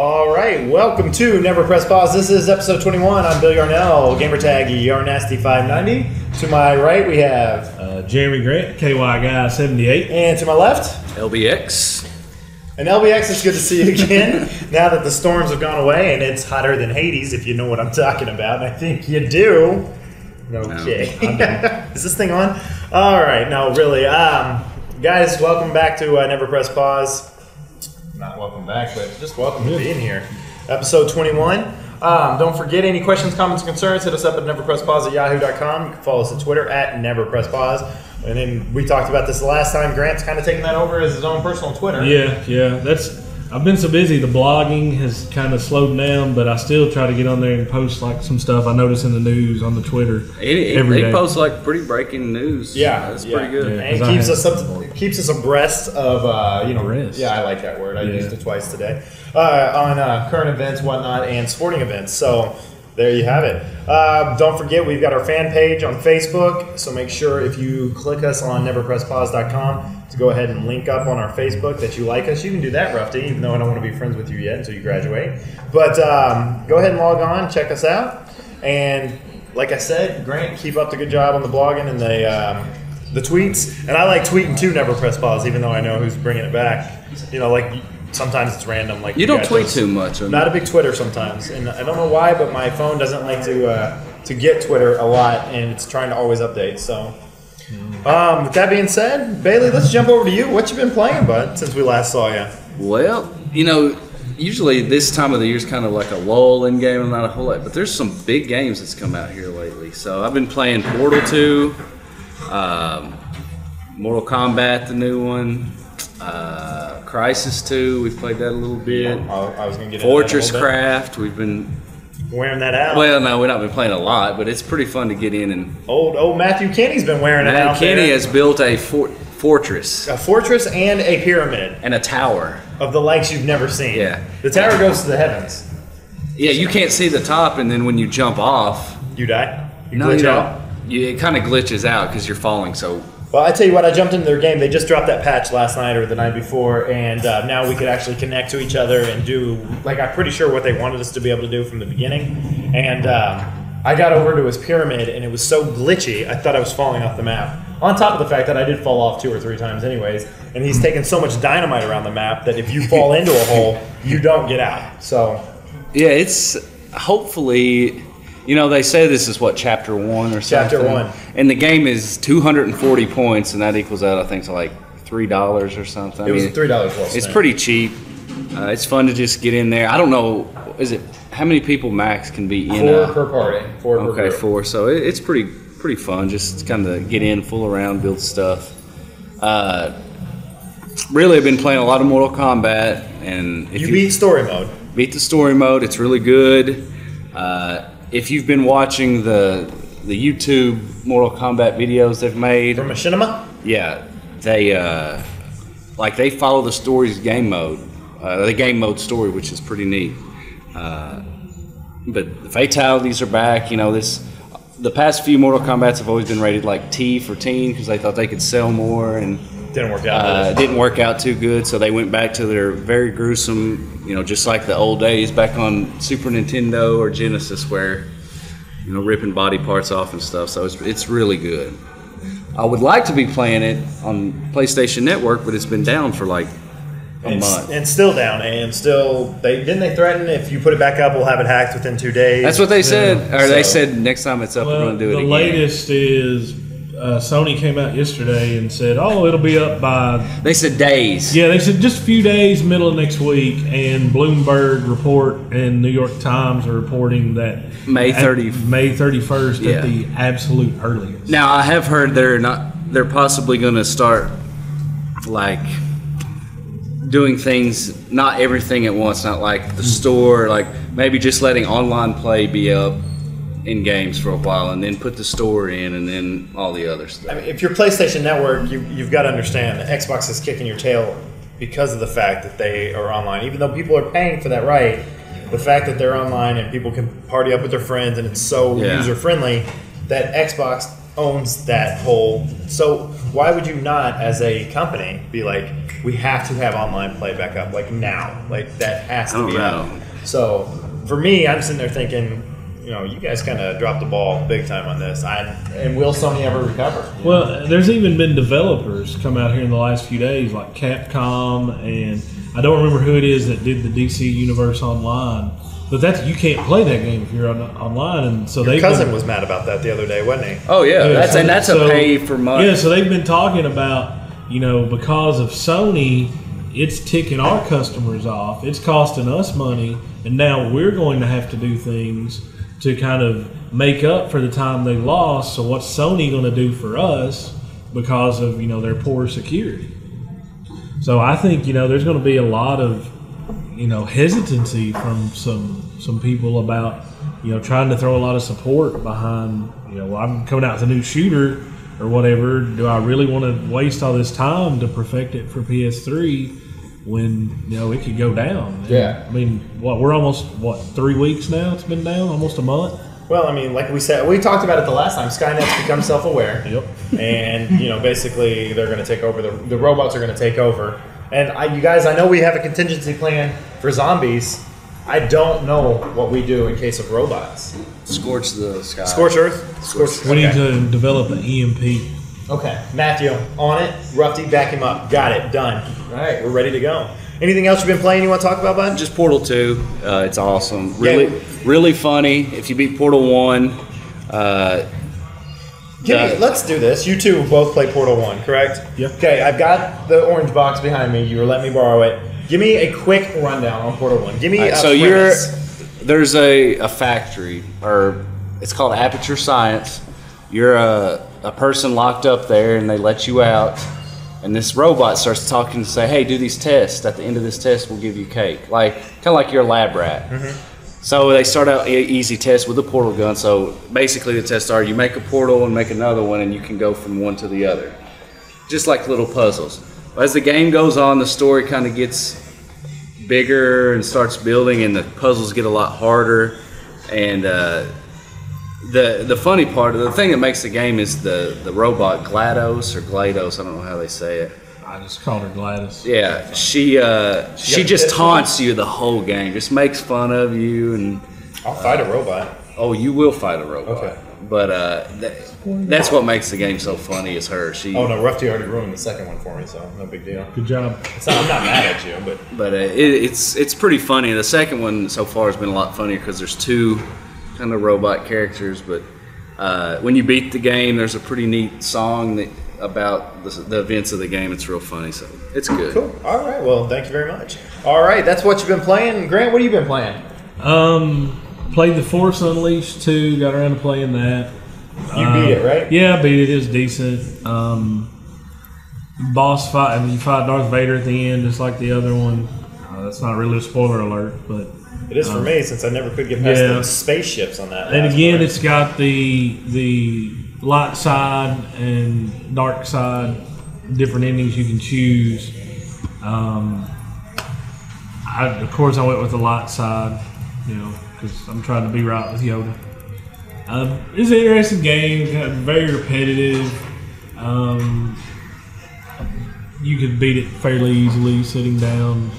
All right, welcome to Never Press Pause. This is episode 21. I'm Bill Yarnell, gamertag Yarnasty590. To my right, we have Jeremy Grant, KY Guy 78. And to my left, LBX. And LBX, it's good to see you again. Now that the storms have gone away and it's hotter than Hades, if you know what I'm talking about. And I think you do. Okay. No, is this thing on? All right, no, really. Guys, welcome back to Never Press Pause. Not welcome back, but just welcome to being here. Episode 21. Don't forget, any questions, comments, concerns, hit us up at neverpresspause@yahoo.com. You can follow us on Twitter at neverpresspause. And then we talked about this the last time. Grant's kind of taking that over as his own personal Twitter. Yeah. I've been so busy. The blogging has kind of slowed down, but I still try to get on there and post like some stuff I notice in the news on the Twitter every day. Post like pretty breaking news. Yeah, that's pretty good. Yeah, and it keeps us abreast of Rest. Yeah, I like that word. I used it twice today on current events, whatnot, and sporting events. So there you have it. Don't forget, we've got our fan page on Facebook. So make sure if you click us on neverpresspause.com to go ahead and link up on our Facebook that you like us. You can do that, Rufty, even though I don't want to be friends with you yet until you graduate. But go ahead and log on, check us out. And like I said, Grant, keep up the good job on the blogging and the tweets. And I like tweeting too, Never Press Pause, even though I know who's bringing it back. You know, like sometimes it's random. Like you don't tweet too much. Not a big Twitter sometimes, and I don't know why, but my phone doesn't like to get Twitter a lot, and it's trying to always update. So, with that being said, Bailey, let's jump over to you. What you been playing, bud, since we last saw you? Well, usually this time of the year is kind of like a lull in game, and not a whole lot. But there's some big games that's come out here lately. So I've been playing Portal 2, Mortal Kombat, the new one. Crisis 2, we've played that a little bit. I was going to get Fortress Craft, we've been wearing that out. Well, no, we've not been playing a lot, but it's pretty fun to get in. And old Matthew Kenny's been wearing it out. Matthew Kenny has built a fortress. A fortress and a pyramid. And a tower. Of the likes you've never seen. Yeah. The tower goes to the heavens. Yeah, you can't see the top, and then when you jump off... You die? You glitch out? It kind of glitches out because you're falling so... Well, I tell you what, I jumped into their game. They just dropped that patch last night or the night before, and now we could actually connect to each other and do, like, I'm pretty sure what they wanted us to be able to do from the beginning. And I got over to his pyramid, and it was so glitchy, I thought I was falling off the map. On top of the fact that I did fall off 2 or 3 times anyways, and he's taken so much dynamite around the map that if you fall into a hole, you don't get out. So, yeah, it's hopefully... they say this is chapter 1 or something. Chapter 1. And the game is 240 points, and that equals out, I think, to like $3 or something. It was $3 well spent. It's pretty cheap. It's fun to just get in there. I don't know, how many people max can be in 4 per party. 4 per group. 4. So it's pretty fun. Just kind of get in, fool around, build stuff. Really, I've been playing a lot of Mortal Kombat. And if you beat story mode. Beat the story mode. It's really good. If you've been watching the YouTube Mortal Kombat videos they've made from Machinima, yeah, they follow the story's game mode, the game mode story, which is pretty neat. But the fatalities are back. The past few Mortal Kombats have always been rated like T for teen because they thought they could sell more and didn't work out. Didn't work out too good, so they went back to their very gruesome. Just like the old days back on Super Nintendo or Genesis where, ripping body parts off and stuff. So it's really good. I would like to be playing it on PlayStation Network, but it's been down for like a month. And still down. And still, didn't they threaten if you put it back up, we'll have it hacked within 2 days? That's what they said. Or they said next time it's up, we're going to do it again. The latest is... Sony came out yesterday and said, it'll be up by... They said days. Yeah, they said just a few days, middle of next week, and Bloomberg report and New York Times are reporting that May 31st at the absolute earliest. Now, I have heard they're possibly going to start, like, doing things, not everything at once, not like the store, like maybe just letting online play be up in games for a while and then put the store in and then all the other stuff. I mean, if you're PlayStation Network, you've got to understand that Xbox is kicking your tail because of the fact that they are online. Even though people are paying for that right, the fact that they're online and people can party up with their friends and it's so user-friendly that Xbox owns that whole. So why would you not, as a company, be like, we have to have online play back up, like now, like that has to be up. So for me, I'm sitting there thinking, you guys kind of dropped the ball big time on this. And will Sony ever recover? Well, there's even been developers come out here in the last few days, like Capcom, and I don't remember who it is that did the DC Universe Online. But you can't play that game if you're online, and so Your cousin was mad about that the other day, wasn't he? Oh yeah, that's a pay for money. Yeah, so they've been talking about because of Sony, it's ticking our customers off. It's costing us money, and now we're going to have to do things to kind of make up for the time they lost. So what's Sony going to do for us because of their poor security? So I think there's going to be a lot of hesitancy from some people about trying to throw a lot of support behind well, I'm coming out with a new shooter or whatever. Do I really want to waste all this time to perfect it for PS3 when it could go down? Yeah. I mean, we're almost 3 weeks now. It's been down almost a month. Well, I mean, like we said, we talked about it the last time. Skynet's become self-aware. Yep. And basically they're going to take over. The robots are going to take over. And you guys, I know we have a contingency plan for zombies. I don't know what we do in case of robots. Scorch the sky. Scorch Earth? We need to develop an EMP. Okay. Matthew, on it. Rusty, back him up. Got it. Done. All right. We're ready to go. Anything else you've been playing you want to talk about, bud? Just Portal 2. It's awesome. Really funny. If you beat Portal 1... let's do this. You two both play Portal 1, correct? Yep. Okay, I've got the orange box behind me. You were letting me borrow it. Give me a quick rundown on Portal 1. Give me a premise. There's a factory, or it's called Aperture Science. You're a person locked up there, and they let you out. And this robot starts talking and say, hey, do these tests. At the end of this test, we'll give you cake. Kind of like you're a lab rat. Mm-hmm. So they start out easy test with a portal gun. So basically the tests are you make a portal and make another one, and you can go from one to the other. Just like little puzzles. But as the game goes on, the story kind of gets bigger and starts building, and the puzzles get a lot harder. And the funny part, the thing that makes the game is the robot GLaDOS or GLaDOS, I don't know how they say it. I just called her Gladys. Yeah, she just taunts you the whole game, just makes fun of you, and I'll fight a robot. Oh, you will fight a robot. Okay. But that's what makes the game so funny is her. Oh no, Rusty already ruined the second one for me, so no big deal. Good job. I'm not mad at you, but it's pretty funny. The second one so far has been a lot funnier because there's two kind of robot characters. But when you beat the game, there's a pretty neat song about the events of the game. It's real funny, so it's good. Cool. All right. Well, thank you very much. All right, that's what you've been playing. Grant, what have you been playing? Played the Force Unleashed 2. Got around to playing that. You beat it, right? Yeah, I beat it. It was decent. Boss fight. I mean, you fight Darth Vader at the end, just like the other one. That's not really a spoiler alert, but it is for me since I never could get past the spaceships on that. And again, part. It's got the light side and dark side, different endings you can choose. Of course, I went with the light side, because I'm trying to be right with Yoda. It's an interesting game, kind of very repetitive. You could beat it fairly easily sitting down.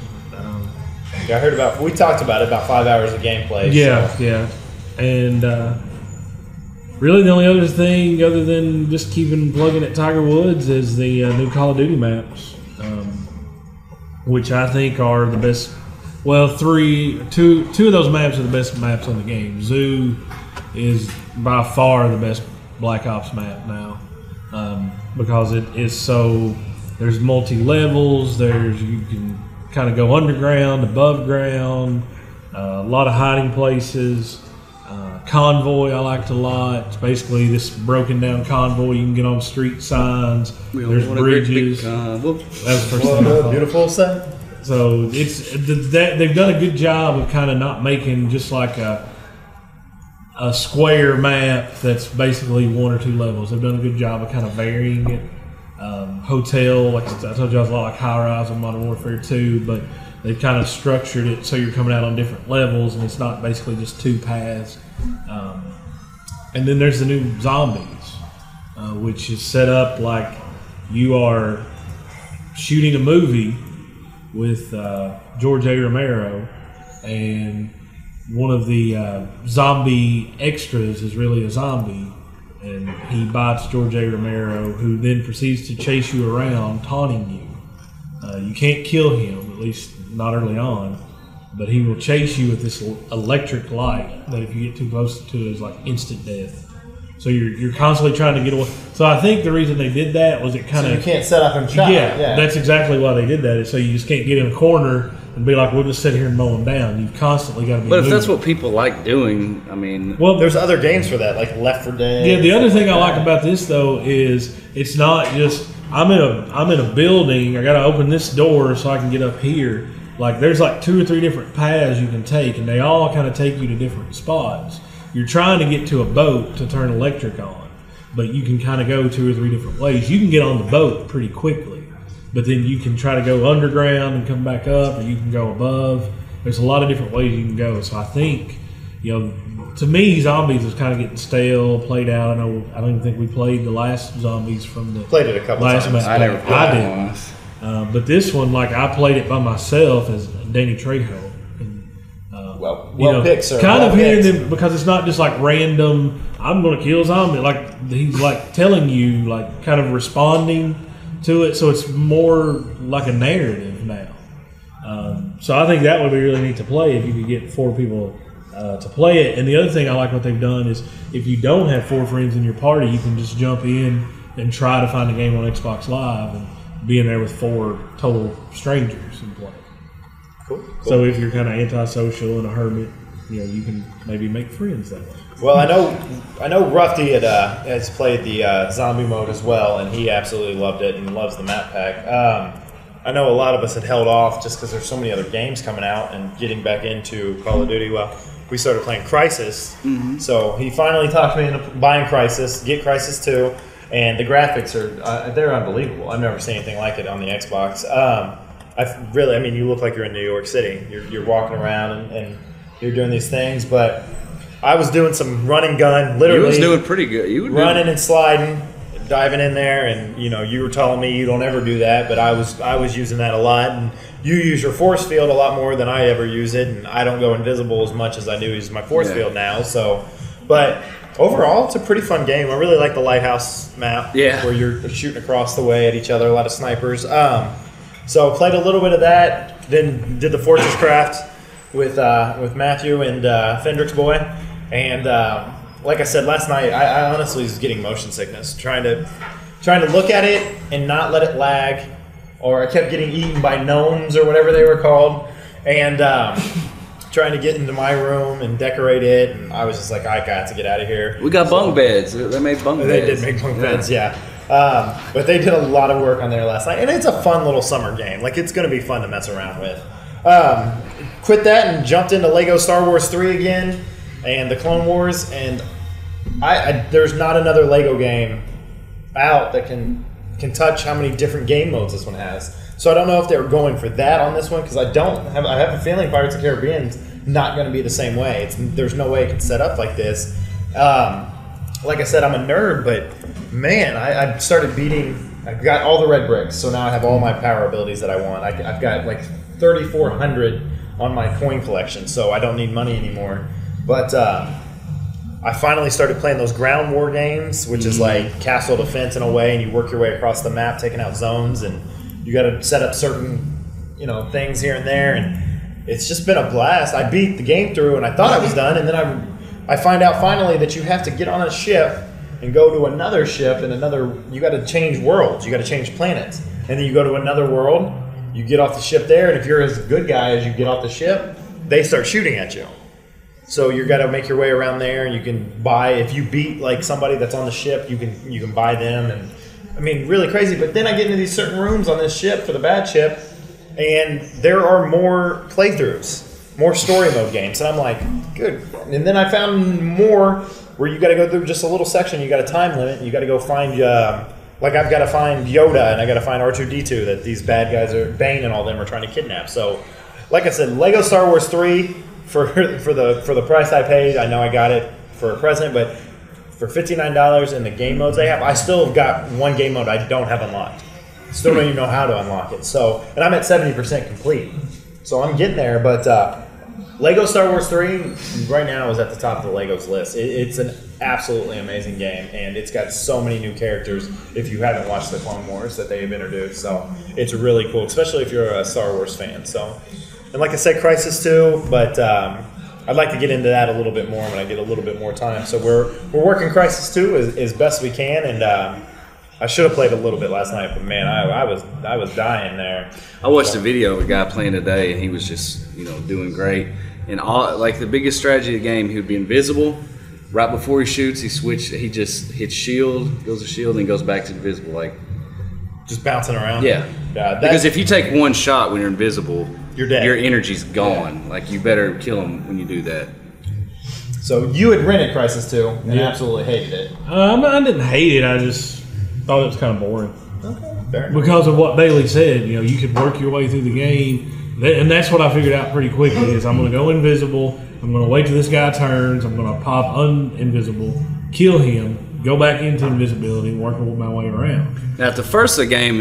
Yeah, we talked about 5 hours of gameplay. Yeah. And really the only other thing other than just plugging at Tiger Woods is the new Call of Duty maps, which I think are the best. Well, two of those maps are the best maps on the game. Zoo is by far the best Black Ops map now, because it is so. There's multi-levels. You can kind of go underground, above ground, a lot of hiding places. Convoy I liked a lot. It's basically this broken down convoy. You can get on street signs. There's bridges. That's the first thing I thought. Beautiful set. So they've done a good job of kind of not making just like a square map that's basically one or two levels. They've done a good job of kind of varying it. Hotel, like I told you, I was a lot like High Rise on Modern Warfare 2, but they've kind of structured it so you're coming out on different levels, and it's not basically just two paths. And then there's the new zombies, which is set up like you are shooting a movie with George A. Romero, and one of the zombie extras is really a zombie, and he bites George A. Romero, who then proceeds to chase you around, taunting you. You can't kill him, at least not early on, but he will chase you with this electric light that if you get too close to it is like instant death. So you're constantly trying to get away. So I think the reason they did that was it kind of... So you can't set up and shot. Yeah, that's exactly why they did that. Is so you just can't get in a corner and be like, we'll just sit here and mow them down. You've constantly got to be But if moving. that's what people like doing, I mean... Well, there's other games for that, like Left 4 Dead. Yeah, the other thing I like about this, though, is it's not just... I'm in a building. I got to open this door so I can get up here. Like, there's like 2 or 3 different paths you can take, and they all kind of take you to different spots. You're trying to get to a boat to turn electric on, but you can kind of go 2 or 3 different ways. You can get on the boat pretty quickly, but then you can try to go underground and come back up, or you can go above. There's a lot of different ways you can go. So I think, to me, zombies is kind of getting stale, played out. I don't even think we played the last zombies from the played it a couple last times. match. I never played I it did. once. But this one, like, I played it by myself as Danny Trejo. Well picked, sir. Kind well of hearing picked. them, because it's not just like random, I'm going to kill a zombie. Like, he's like telling you, like, kind of responding to it. So it's more like a narrative now. So I think that would be really neat to play if you could get 4 people to play it. And the other thing I like what they've done is if you don't have 4 friends in your party, you can just jump in and try to find a game on Xbox Live and be in there with 4 total strangers and play. Cool. So if you're kind of antisocial and a hermit, you can maybe make friends that way. Well, I know Ruffy has played the zombie mode as well, and he absolutely loved it and loves the map pack. I know a lot of us had held off just because there's so many other games coming out and getting back into Call of Duty. Well, we started playing Crysis, so he finally talked me into buying Crysis, get Crysis 2, and the graphics they're unbelievable. I've never seen anything like it on the Xbox. You look like you're in New York City. You're walking around and you're doing these things, but I was doing some run and gun, literally. You was doing pretty good. You were running and sliding, diving in there, and you were telling me you don't ever do that, but I was using that a lot. And you use your force field a lot more than I ever use it, and I don't go invisible as much as I do use my force field now. So, but overall, it's a pretty fun game. I really like the lighthouse map, where you're shooting across the way at each other. A lot of snipers. So played a little bit of that, then did the Fortress Craft with Matthew and Fendrick's boy, and like I said last night, I honestly was getting motion sickness trying to look at it and not let it lag, or I kept getting eaten by gnomes or whatever they were called, and trying to get into my room and decorate it, and I was just like, I got to get out of here. We got bunk beds. They made bunk beds. They did make bunk beds, yeah. But they did a lot of work on there last night, and it's a fun little summer game. Like, it's going to be fun to mess around with. Quit that and jumped into Lego Star Wars 3 again and the Clone Wars, and there's not another Lego game out that can touch how many different game modes this one has. So I don't know if they were going for that on this one, because I have a feeling Pirates of the Caribbean's not going to be the same way. There's no way it can set up like this. Like I said, I'm a nerd, but man, I started beating. I've got all the red bricks, so now I have all my power abilities that I want. I've got like 3,400 on my coin collection, so I don't need money anymore. But I finally started playing those ground war games, which is like castle defense in a way, and you work your way across the map, taking out zones, and you got to set up certain things here and there, and it's just been a blast. I beat the game through, and I thought I was done, and then I find out finally that you have to get on a ship and go to another ship and you got to change worlds, you got to change planets, and then you go to another world, you get off the ship there, and if you're as good guy as you get off the ship, they start shooting at you. So you got to make your way around there, and you can buy, if you beat like somebody that's on the ship, you can buy them, and I mean, really crazy. But then I get into these certain rooms on this ship for the bad ship, and there are more playthroughs. More story mode games, and I'm like, good. And then I found more where you got to go through just a little section. You got a time limit. And you got to go find, like I've got to find Yoda, and I got to find R2-D2 that these bad guys are Bane and all them are trying to kidnap. So, like I said, Lego Star Wars 3 for the price I paid. I know I got it for a present, but for $59 in the game modes they have. I still have got one game mode I don't have unlocked. Still don't even know how to unlock it. So, and I'm at 70% complete. So I'm getting there, but Lego Star Wars 3 right now is at the top of the Legos list. It's an absolutely amazing game, and it's got so many new characters if you haven't watched the Clone Wars that they've introduced. So it's really cool, especially if you're a Star Wars fan. So, and like I said, Crisis 2, but I'd like to get into that a little bit more when I get a little bit more time. So we're working Crisis 2 as best we can, and I should have played a little bit last night, but man, I was dying there. I watched a video of a guy playing today, and he was just doing great. And all like the biggest strategy of the game, he would be invisible. Right before he shoots, he just hits shield, goes to shield, and goes back to invisible, like just bouncing around. Yeah. Because if you take one shot when you're invisible, you're dead. Your energy's gone. Yeah. Like you better kill him when you do that. So you had rented Crisis 2 and absolutely hated it. I didn't hate it. I just thought it was kind of boring. Okay, fair enough. Because of what Bailey said, you could work your way through the game, and that's what I figured out pretty quickly. Is I'm going to go invisible. I'm going to wait till this guy turns. I'm going to pop invisible, kill him, go back into invisibility, and work my way around. Now, at the first of the game,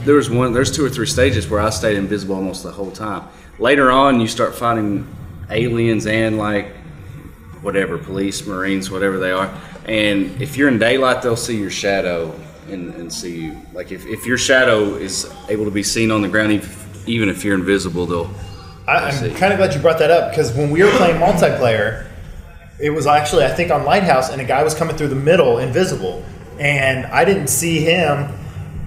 there's 2 or 3 stages where I stayed invisible almost the whole time. Later on, you start fighting aliens and like whatever, police, marines, whatever they are. And if you're in daylight, they'll see your shadow and see you. Like if your shadow is able to be seen on the ground, even if you're invisible, they'll I'm kind of glad you brought that up, because when we were playing multiplayer, it was actually, I think, on Lighthouse, and a guy was coming through the middle, invisible, and I didn't see him.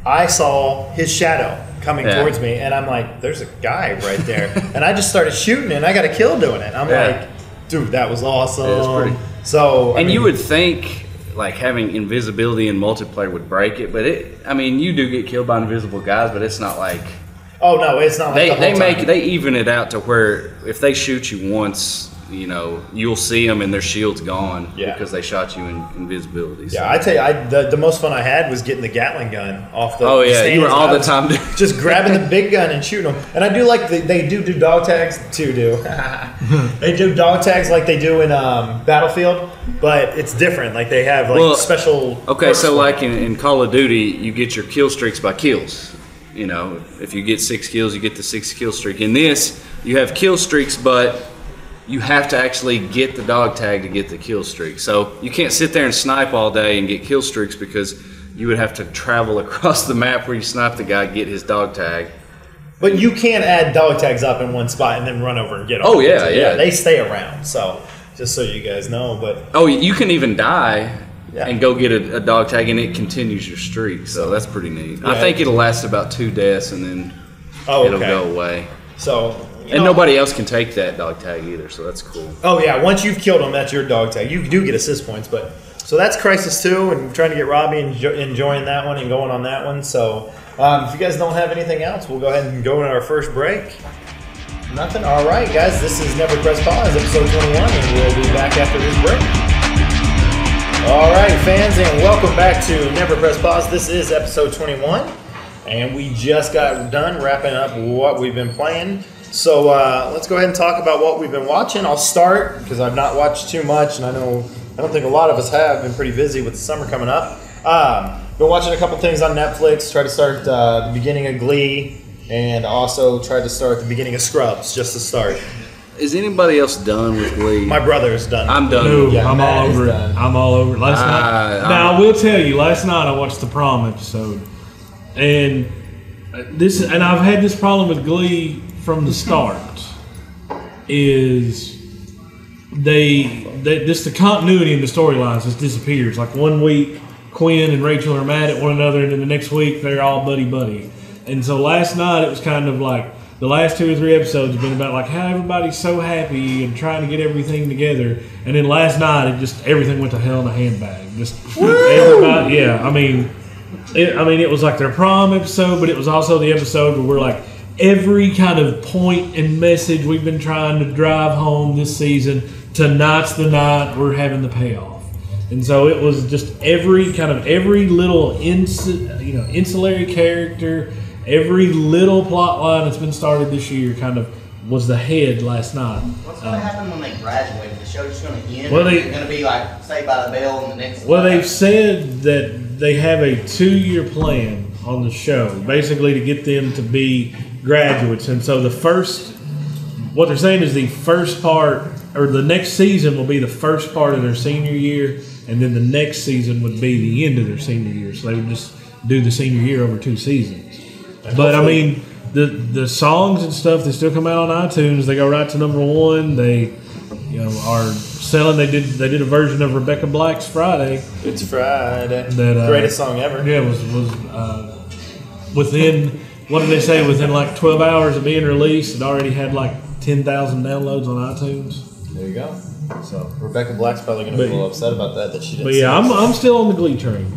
I saw his shadow coming towards me, and I'm like, there's a guy right there. And I just started shooting, and I got a kill doing it. I'm like, dude, that was awesome. It was pretty. So, you would think like having invisibility in multiplayer would break it, but you do get killed by invisible guys, but it's not like. Oh no, it's not like they even it out to where if they shoot you once, you'll see them and their shield's gone because they shot you in invisibility. So. Yeah, I tell you, the most fun I had was getting the Gatling gun off the. Oh yeah, you were all the time just grabbing the big gun and shooting them. And I do like they do dog tags too. They do dog tags like they do in Battlefield, but it's different. Like they have special. Okay, so like in Call of Duty, you get your kill streaks by kills. If you get 6 kills, you get the 6 kill streak. In this, you have kill streaks, but you have to actually get the dog tag to get the kill streak. So you can't sit there and snipe all day and get kill streaks, because you would have to travel across the map where you snipe the guy, get his dog tag. But you can't add dog tags up in one spot and then run over and get them. Oh yeah. They stay around. So just so you guys know, but you can even die. Yeah. And go get a dog tag, and it continues your streak. So that's pretty neat. Yeah. I think it'll last about 2 deaths, and then it'll go away. So nobody else can take that dog tag either. So that's cool. Oh yeah, once you've killed them, that's your dog tag. You do get assist points, but so that's Crisis 2, and trying to get Robbie enjoying that one and going on that one. So if you guys don't have anything else, we'll go ahead and go into our first break. Nothing. All right, guys. This is Never Press Pause, episode 21, and we'll be back after this break. All right, fans, and welcome back to Never Press Pause. This is episode 21, and we just got done wrapping up what we've been playing. So let's go ahead and talk about what we've been watching. I'll start because I've not watched too much, and I don't think a lot of us have been pretty busy with the summer coming up. Been watching a couple things on Netflix. Tried to start the beginning of Glee, and also tried to start the beginning of Scrubs just to start. Is anybody else done with Glee? My brother is done. I'm done. No, yeah, I'm all over it. I'm all over it. Last night. Now I will tell you, last night I watched the prom episode, and I've had this problem with Glee from the start. Is just the continuity in the storylines just disappears. Like one week, Quinn and Rachel are mad at one another, and then the next week they're all buddy. And so last night it was kind of like. The last 2 or 3 episodes have been about like how everybody's so happy and trying to get everything together, and then last night everything went to hell in a handbag. Just everybody, it was like their prom episode, but it was also the episode where we're like every kind of point and message we've been trying to drive home this season. Tonight's the night we're having the payoff, and so it was just every little ancillary character. Every little plot line that's been started this year kind of was the head last night. What's going to happen when they graduate? Is the show just going to end? Well, Or is it going to be like Saved by the Bell in the next? Well, they've said that they have a 2-year plan on the show, basically to get them to be graduates. And so what they're saying is the first part, or the next season will be the first part of their senior year, and then the next season would be the end of their senior year. So they would just do the senior year over 2 seasons. But I mean, the songs and stuff, they still come out on iTunes. They go right to #1. They, are selling. They did a version of Rebecca Black's Friday. It's Friday. That greatest song ever. Yeah, was within, what did they say? Within like 12 hours of being released, it already had like 10,000 downloads on iTunes. There you go. So Rebecca Black's probably going to be a little upset about that she didn't. But yeah, I'm still on the Glee train.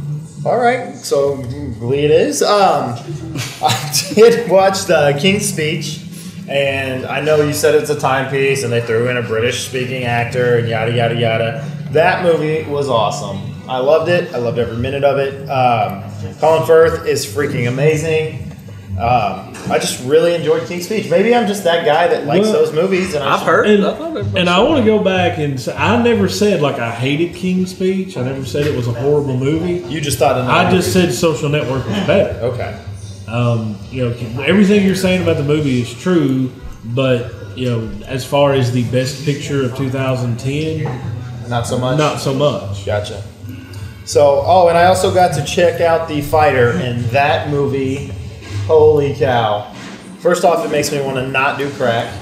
All right, so Glee it is. I did watch the King's Speech, and I know you said it's a timepiece, and they threw in a British-speaking actor, and yada yada yada. That movie was awesome. I loved it. I loved every minute of it. Colin Firth is freaking amazing. I just really enjoyed King's Speech. Maybe I'm just that guy that likes those movies, and I've heard. And I want to go back and say, I never said like I hated King's Speech. I never said it was a horrible movie. You just thought I just said Social Network was better. Okay. Everything you're saying about the movie is true, but as far as the best picture of 2010, not so much. Not so much. Gotcha. So, and I also got to check out The Fighter, and that movie. Holy cow. First off, it makes me want to not do crack.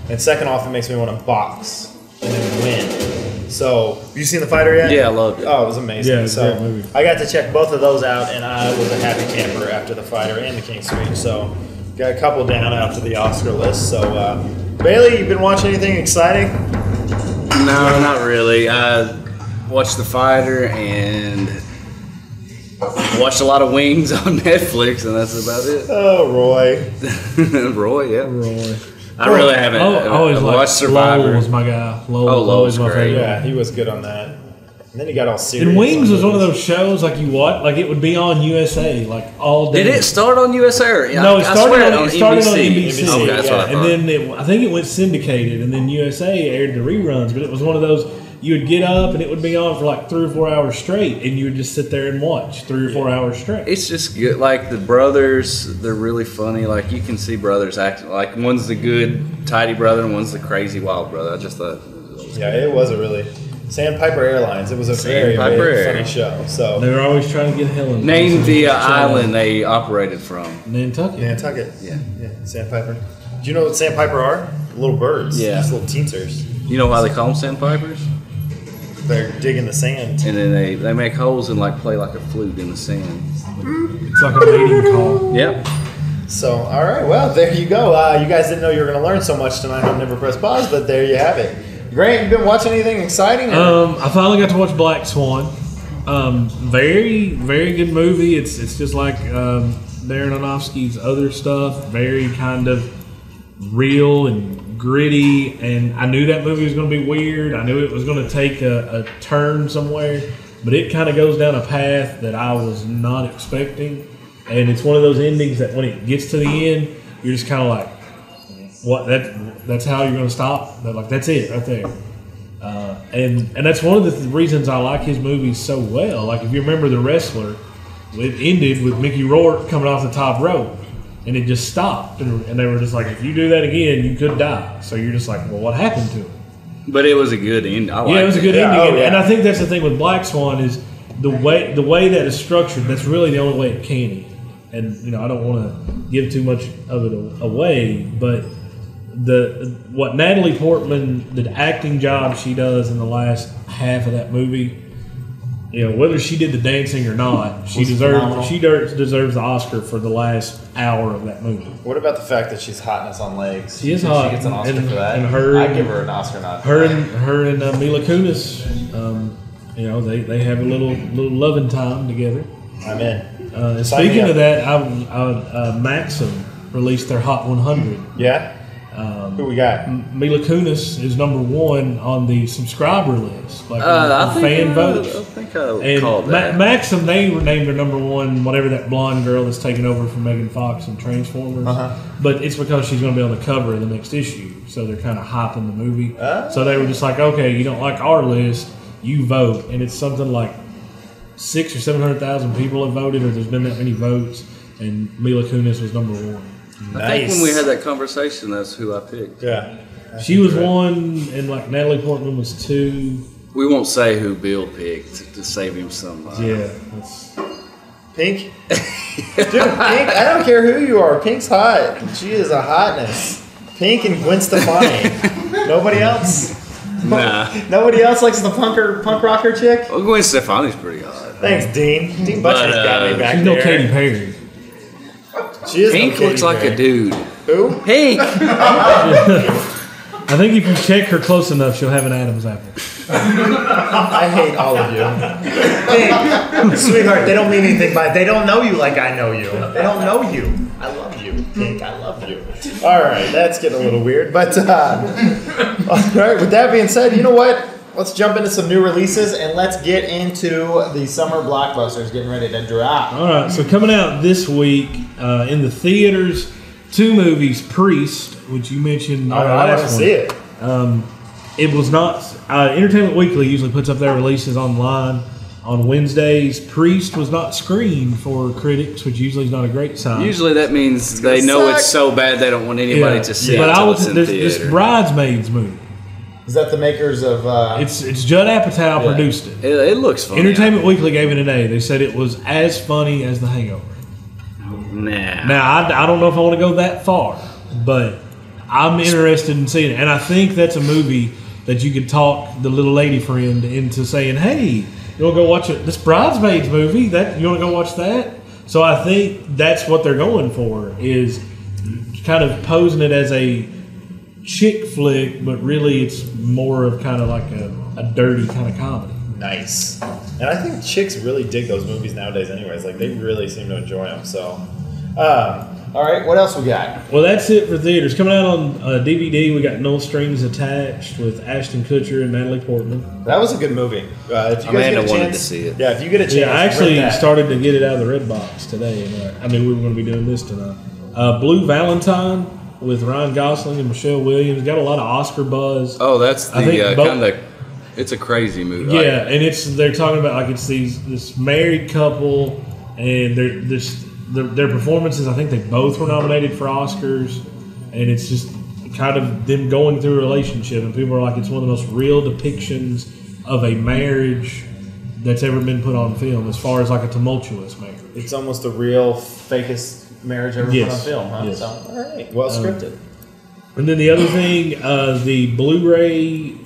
And second off, it makes me want to box and then win. So, have you seen The Fighter yet? Yeah, I loved it. Oh, it was amazing. Yeah, it was a great movie. I got to check both of those out, and I was a happy camper after The Fighter and The King's Speech. So, got a couple down after the Oscar list. So, Bailey, you been watching anything exciting? No, not really. I watched The Fighter and watched a lot of Wings on Netflix, and that's about it. Oh, Roy. Roy, yeah. Roy. I really haven't. I always watched Survivor. Lowell was my guy. Lowell was my great. favorite. Yeah, he was good on that. And then he got all serious. And Wings was one of those shows like you watch, like it would be on USA like all day. Did it start on USA? Or, No, it started on NBC. Okay, that's what I thought. And then I think it went syndicated, and then USA aired the reruns. But it was one of those you would get up and it would be on for like 3 or 4 hours straight, and you would just sit there and watch 3 or 4 hours straight. It's just good. Like the brothers, they're really funny. Like you can see brothers acting. Like one's the good, tidy brother, and one's the crazy, wild brother. I just thought. Yeah, it was a really Sandpiper Airlines. It was a very funny show. So they were always trying to get Helen. Name the island they operated from. Nantucket. Nantucket. Yeah. Sandpiper. Do you know what sandpiper are? Little birds. Yeah. Just little teensers. You know why they call them sandpipers? They're digging the sand. And then they make holes and like play like a flute in the sand. It's like a mating call. Yep. So, all right. Well, there you go. You guys didn't know you were going to learn so much tonight on Never Press Pause, but there you have it. Grant, you been watching anything exciting? I finally got to watch Black Swan. Very, very good movie. It's just like Darren Aronofsky's other stuff. Very kind of real and gritty. And I knew that movie was going to be weird. I knew it was going to take a turn somewhere. But it kind of goes down a path that I was not expecting. And it's one of those endings that when it gets to the end, you're just kind of like, what? That's how you're going to stop? That's it right there. And that's one of the reasons I like his movies so well. Like if you remember The Wrestler, it ended with Mickey Rourke coming off the top rope, and it just stopped. And they were just like, if you do that again, you could die. So you're just like, well, what happened to him? But it was a good end. It was a good ending. And I think that's the thing with Black Swan is the way that is structured. That's really the only way it can end. And I don't want to give too much of it away, but what Natalie Portman, the acting job she does in the last half of that movie, whether she did the dancing or not, she deserves the Oscar for the last hour of that movie. What about the fact that she's hotness on legs? She is hot. She gets an Oscar for that. And I'd give her an Oscar nod. Her and Mila Kunis, they have a little loving time together. I'm in. Speaking of that, Maxim released their Hot 100. Yeah. Who we got? Mila Kunis is number 1 on the subscriber list, like I think fan I votes. think I And called that. Maxim, they named her number 1, whatever that blonde girl that's taking over from Megan Fox in Transformers. But it's because she's going to be on the cover of the next issue, so they're kind of hyping the movie. So they were just like, okay, you don't like our list, you vote, and it's something like 600,000 or 700,000 people have voted, or there's been that many votes, and Mila Kunis was number 1. I think when we had that conversation, that's who I picked. Yeah. She was 1, and like Natalie Portman was 2. We won't say who Bill picked to save him some. Yeah, that's, Pink? Dude, Pink, I don't care who you are. Pink's hot. She is a hotness. Pink and Gwen Stefani. Nobody else? Nah. Nobody else likes the punk rocker chick? Well, Gwen Stefani's pretty hot. Thanks, Dean. Dean Butcher's got me back she's there. no Katy Perry. She is Pink no Katy looks like Perry. a dude. Who? Pink! I think if you check her close enough, she'll have an Adam's apple. I hate all of you. Pink, sweetheart, they don't mean anything by it. They don't know you like I know you. They don't know you. I love you. Pink, I love you. All right, that's getting a little weird. But, all right, with that being said, you know what? Let's jump into some new releases and let's get into the summer blockbusters getting ready to drop. All right, so coming out this week in the theaters, 2 movies, Priest, which you mentioned. I want to see it. It was not. Entertainment Weekly usually puts up their releases online on Wednesdays. Priest was not screened for critics, which usually is not a great sign. Usually that means they know it's so bad they don't want anybody to see it But until it's in this theater. Bridesmaids movie. Is that the makers of... It's Judd Apatow produced it. It looks funny. Entertainment Weekly gave it an A. They said it was as funny as The Hangover. Nah. Now, I don't know if I want to go that far, but I'm interested in seeing it. And I think that's a movie that you could talk the little lady friend into saying, hey, you want to go watch it? This Bridesmaids movie, you want to go watch that? So I think that's what they're going for, is kind of posing it as a chick flick, but really it's more of kind of like a dirty kind of comedy. Nice. And I think chicks really dig those movies nowadays anyways. Like, they really seem to enjoy them. So, all right, what else we got? Well, that's it for theaters. Coming out on DVD, we got No Strings Attached with Ashton Kutcher and Natalie Portman. That was a good movie. If you guys Amanda get a wanted chance, to see it. Yeah, if you get a chance, Yeah, I actually rent that. started to get it out of the red box today. And, I mean, we were going to be doing this tonight. Blue Valentine with Ryan Gosling and Michelle Williams. Got a lot of Oscar buzz. Oh, that's I think the both- kind of... It's a crazy movie. Yeah, and they're talking about like it's this married couple, and their performances. I think they both were nominated for Oscars, and it's just kind of them going through a relationship, and people are like, it's one of the most real depictions of a marriage that's ever been put on film, as far as like a tumultuous marriage. It's almost the real fakest marriage ever put on Yes. film, huh? Yes. So, all right, well scripted. And then the other thing, the Blu-ray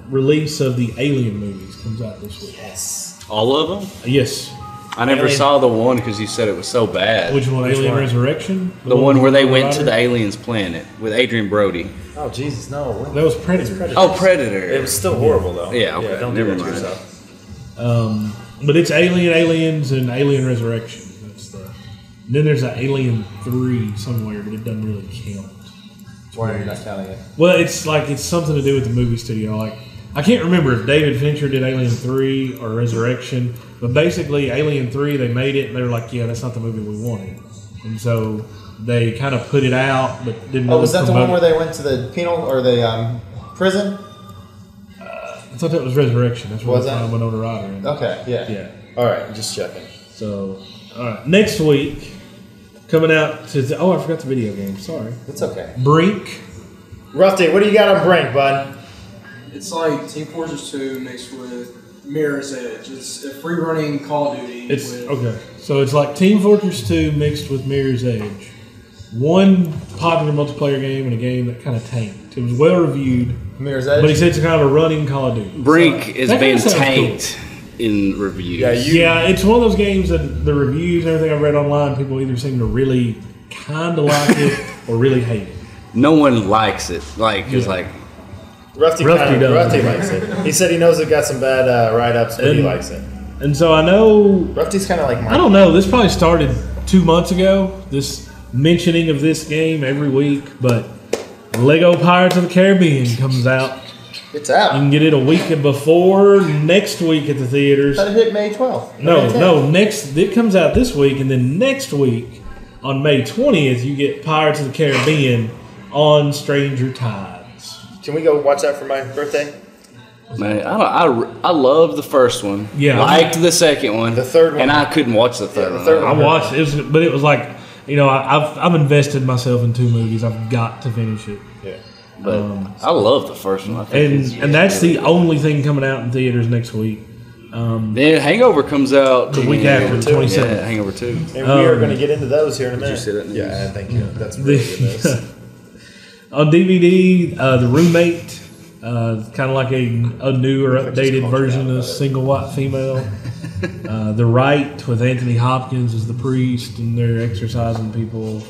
release of the Alien movies comes out this week. Yes. All of them? Yes. I never Alien. saw the one because you said it was so bad. Which one? Alien one? Resurrection? The one where they with went to Ryder? the aliens' planet with Adrian Brody. Oh Jesus, no. That was Predator. Oh, Predator. It was still horrible though. Yeah, okay, don't do never that to mind. yourself. But it's Alien, Aliens, and Alien Resurrection. Then there's an Alien 3 somewhere, but it doesn't really count. Why are you not counting it? Well, it's something to do with the movie studio. Like, I can't remember if David Fincher did Alien 3 or Resurrection, but basically Alien 3, they made it and they were like, yeah, that's not the movie we wanted. And so they kind of put it out, but didn't Oh, really was that the promote one where it. they went to the penal or the prison? I thought that was Resurrection. That's where Was they that? found Winona Ryder in. Okay, yeah. Yeah. All right, just checking. So, all right. Next week, coming out to... Oh, I forgot the video game. Sorry. It's okay. Brink. Rusty, what do you got on Brink, bud? It's like Team Fortress 2 mixed with Mirror's Edge. It's a free running Call of Duty. It's with, okay. So it's like Team Fortress 2 mixed with Mirror's Edge. One popular multiplayer game and a game that kind of tanked. It was well reviewed, Mirror's Edge? but he said it's kind of a running Call of Duty. Brink is That being kinda sounds tanked in reviews. Yeah, you- Yeah, it's one of those games that the reviews and everything I've read online, people either seem to really kind of like it or really hate it. No one likes it. Like, it's Yeah. like, Rusty does. Rusty likes it. He said he knows it got some bad write-ups, but he And- likes it. And so I know, Rusty's kind of like I don't know, this probably started 2 months ago, this mentioning of this game every week, but Lego Pirates of the Caribbean comes out. It's You out. can get it a week before next week at the theaters. It hit May 12th. No, next it comes out this week, and then next week on May 20th you get Pirates of the Caribbean on Stranger Tides. Can we go watch that for my birthday? Man, I love the first one. Yeah. Liked the second one. The third one. And I couldn't watch the third the one. third I watched it, but it was like, you know, I've invested myself in 2 movies. I've got to finish it. Yeah. But I love the first one. I think it's And that's really the only thing coming out in theaters next week. Then Hangover comes out The week after, the 27th. Yeah, Hangover 2. And we are going to get into those here in a minute. you see that news? Yeah, I think that's really good news. On DVD, The Roommate, kind of like a new or updated version of Single White Female. The Right with Anthony Hopkins as the priest, and they're exercising people.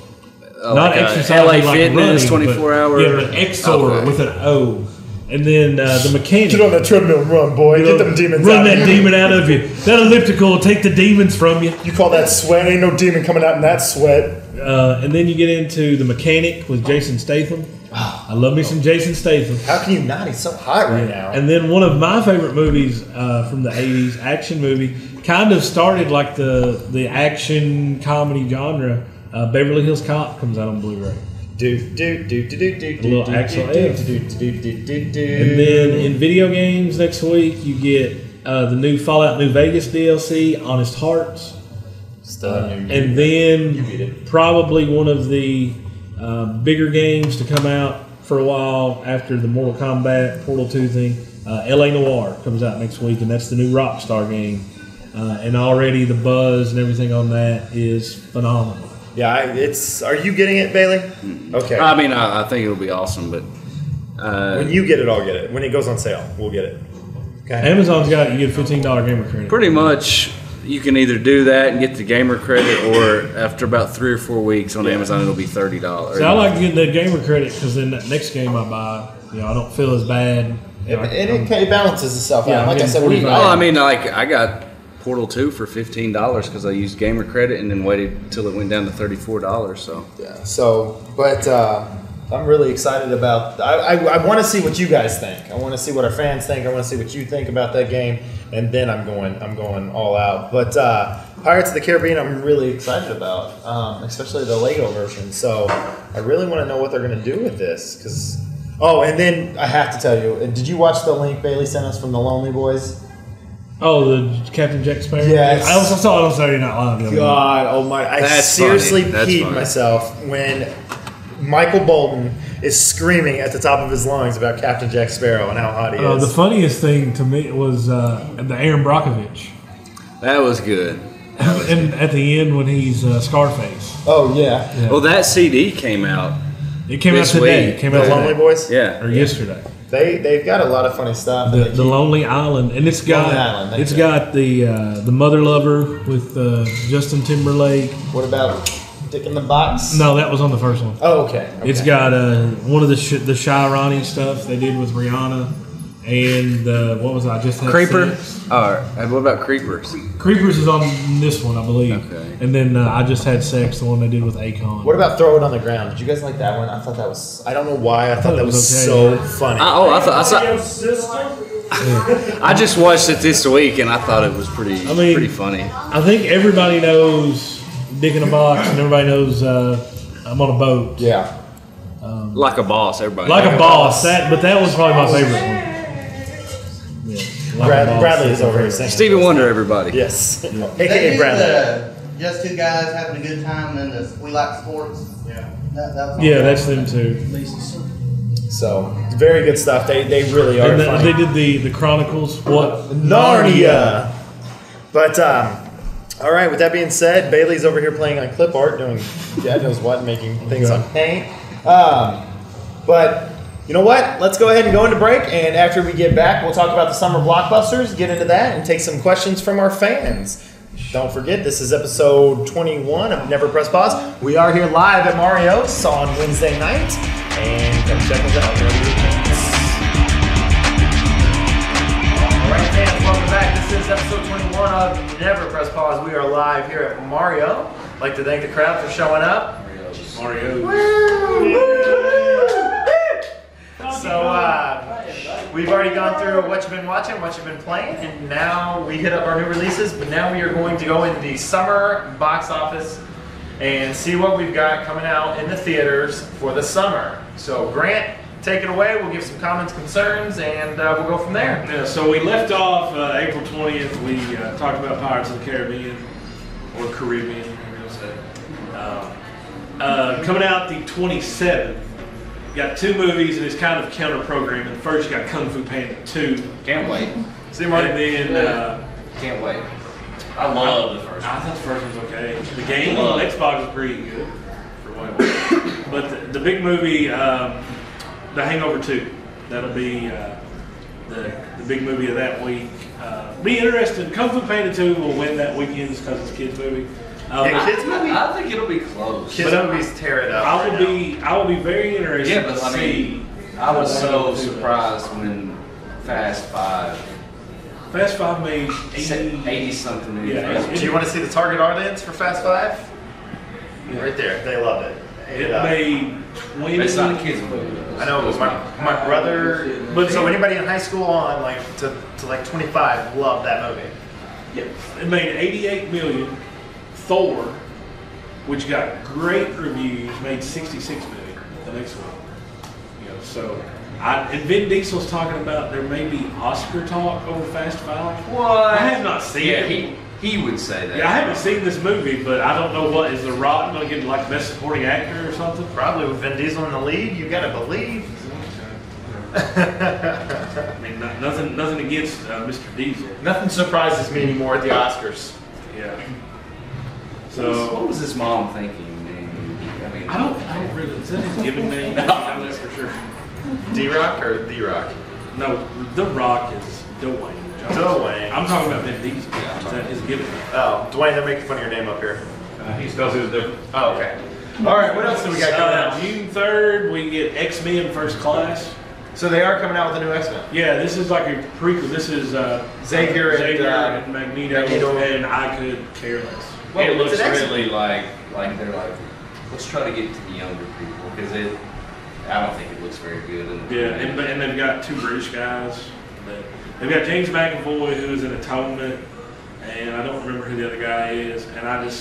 Not like exercising LA like Fitness, running, 24 but, hour. Yeah, but Exor Okay. with an O. And then The Mechanic. Get on that treadmill and run, boy. Get them demons Run out that of you. demon out of you. That elliptical will take the demons from you. You call that sweat? Ain't no demon coming out in that sweat. And then you get into The Mechanic with Jason Statham. I love me some Jason Statham. How can you not? He's so hot right now. And then one of my favorite movies from the 80s, action movie, kind of started like the action comedy genre. Beverly Hills Cop comes out on Blu-ray. Little Axel F. And then in video games next week, you get the new Fallout New Vegas DLC, Honest Hearts. And then probably one of the bigger games to come out for a while after the Mortal Kombat Portal 2 thing, LA Noire comes out next week, and that's the new Rockstar game. And already the buzz and everything on that is phenomenal. Yeah, are you getting it, Bailey? Okay. I mean, I think it'll be awesome, but When you get it, I'll get it. When it goes on sale, we'll get it. Okay. Amazon's got you get a $15 gamer credit. pretty much you can either do that and get the gamer credit, or after about 3 or 4 weeks on Amazon, it'll be $30. See, I like getting that gamer credit because then that next game I buy, I don't feel as bad. It balances itself Yeah, out. Like I I'm said, getting Well, I mean, like I got Portal 2 for $15 because I used gamer credit and then waited until it went down to $34. So yeah. So, but I'm really excited about. I want to see what you guys think. I want to see what our fans think. I want to see what you think about that game, and then I'm going all out. But Pirates of the Caribbean, I'm really excited about, especially the Lego version. So I really want to know what they're going to do with this. And then I have to tell you, did you watch the link Bailey sent us from the Lonely Boys? Oh, the Captain Jack Sparrow? Yes. I also saw it on Saturday Night Live. the other night. God, oh my! I That's seriously funny. That's peed funny. myself when Michael Bolton is screaming at the top of his lungs about Captain Jack Sparrow and how hot he The is. funniest thing to me was the Aaron Brockovich. that was good. And at the end when he's Scarface. Oh yeah, Well, that CD came out. It came out This today. week. It came the out Lonely today. Boys. Yeah. Or yesterday. They've got a lot of funny stuff. The Lonely Island, and it's got Lonely Island, thank it's you. got the Mother Lover with Justin Timberlake. What about Dick in the Box? No, that was on the first one. Oh, okay. It's got one of the Shy Ronnie stuff they did with Rihanna, and what was I just had Creeper. Sex. What about Creepers? Creepers is on this one, I believe. Okay. And then I just had Sex, the one they did with Akon. What about Throw It on the Ground? Did you guys like that one? I thought that was. I don't know why. I thought that it was was so okay, yeah. funny. I just watched it this week and I thought it was pretty funny. I think everybody knows Dick in a Box, and everybody knows I'm on a boat. Yeah. Like a boss, everybody. Like a boss. But that was probably my favorite one. Yeah, Like a Boss. Bradley is over here singing. Stevie Wonder, everybody. Yes. They AKA do Bradley. the Just Two Guys Having a Good Time and the We Like Sports. Yeah. That was on Yeah, there. that's them too. So very good stuff. They really are And funny. they did the Chronicles. What? Narnia. But all right. With that being said, Bailey's over here playing on clip art, doing God knows what, making things on paint. But you know what? Let's go ahead and go into break, and after we get back, we'll talk about the summer blockbusters, get into that, and take some questions from our fans. Don't forget, this is episode 21 of Never Press Pause. We are here live at Mario's on Wednesday night, and come check us out. All right, fans, welcome back. This is episode 21 of Never Press Pause. We are live here at Mario. I'd like to thank the crowd for showing up. Mario. Woo! So we've already gone through what you've been watching, what you've been playing, and now we hit up our new releases. But now we are going to go into the summer box office and see what we've got coming out in the theaters for the summer. So Grant, take it away. We'll give some comments, concerns, and we'll go from there. Yeah, so we left off April 20th. We talked about Pirates of the Caribbean, or Caribbean, I'm going to say. Coming out the 27th, you got two movies, and it's kind of counter-programming. First, you got Kung Fu Panda 2. Can't wait. See, Marty? And then, Can't wait. I love the first one. I thought the first one was okay. The game on Xbox is pretty good. For what it was. But the big movie, The Hangover 2. That'll be the big movie of that week. Be interesting. Kung Fu Panda 2 will win that weekend because it's a kids movie. Kids movie? I think it'll be close. Kids movies tear it up. I will be very interested. Yeah, but I mean, I was so surprised when Fast 5 made 80 something million. Yeah, Do you want to see the target audience for Fast 5? Yeah. Right there. They loved it. It made 20. It's not a kids movie. I know, but my brother. But so anybody in high school on like to like 25 loved that movie. Yeah, it made 88 million. Thor, which got great reviews, made 66 million. The next one, you know. So, and Vin Diesel's talking about there may be Oscar talk over Fast 5. What? I have not seen Yeah, it. he would say that. Yeah, I haven't seen this movie, but I don't know what is The Rock going to get like best supporting actor or something. Probably with Vin Diesel in the lead, you gotta believe. I mean, nothing against Mr. Diesel. Nothing surprises me anymore at the Oscars. Yeah. So, what So was his mom thinking, man? I mean, I don't really. Is that his given name? I don't know for sure. D-Rock or The-Rock? No, The Rock is Dwayne Johnson. Dwayne. I'm talking about Vin Diesel. Is that his given name? Oh, Dwayne, they're making fun of your name up here. He spells it different. Oh, okay. All right, what else do we got coming out? June 3rd, we get X-Men First Class. So they are coming out with a new X-Men. Yeah, this is like a prequel. This is Xavier and Magneto, and I could care less. well, it looks it's an really like they're like, let's try to get to the younger people because I don't think it looks very good. Yeah, and they've got two British guys. They've got James McAvoy, who is in Atonement, and I don't remember who the other guy is. And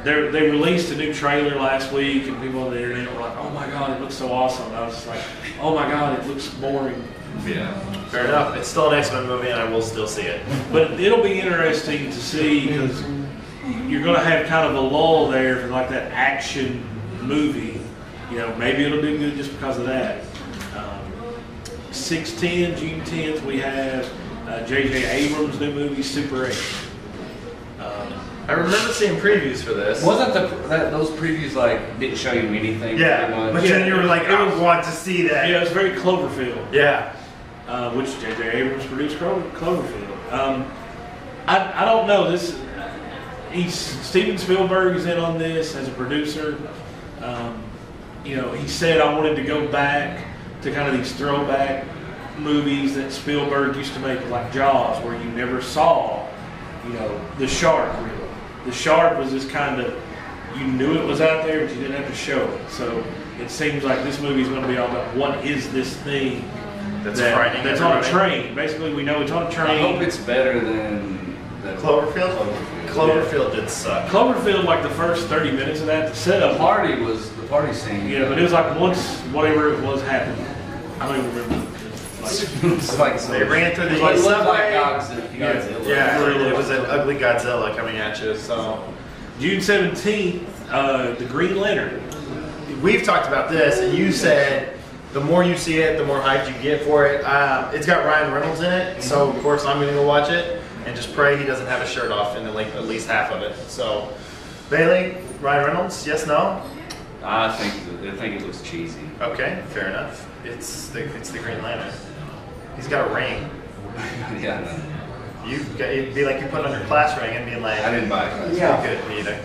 they released a new trailer last week, and people on the internet were like, "Oh my god, it looks so awesome!" And I was just like, "Oh my god, it looks boring." Yeah. Fair enough. It's still an X-Men movie, and I will still see it. But it'll be interesting to see because you're going to have kind of a lull there for like that action movie. You know, maybe it'll do good just because of that. 6/10, June 10th, we have J.J. Abrams' new movie, Super 8. I remember seeing previews for this. Wasn't those previews like didn't show you anything? Yeah, pretty much? but then you were like, I want to see that. Yeah, it's very Cloverfield, Yeah. which J.J. Abrams produced Cloverfield. I don't know. Steven Spielberg is in on this as a producer. You know, he said I wanted to go back to kind of these throwback movies that Spielberg used to make, like Jaws, where you never saw, you know, the shark really. The shark was just kind of, you knew it was out there, but you didn't have to show it. So it seems like this movie is going to be all about what is this thing That's frightening that's on a everybody. train. Basically, we know it's on a train. I hope it's better than Cloverfield? Cloverfield. Cloverfield did suck. Cloverfield, like the first 30 minutes of that, the The setup. party scene. Yeah, but it was like once whatever it was happened. I don't even remember. It's like They ran through the it looked like subway. Godzilla. Yeah, it was an ugly Godzilla coming at you. So June 17th, The Green Lantern. we've talked about this, and you said the more you see it, the more hyped you get for it. It's got Ryan Reynolds in it, so of course I'm going to go watch it and just pray he doesn't have a shirt off in at least half of it. So Bailey, Ryan Reynolds, yes, no? I think it looks cheesy. Okay, fair enough. It's the Green Lantern. He's got a ring. Yeah, I know. It'd be like you put on your class ring and being like, I didn't buy it. yeah, good, me either.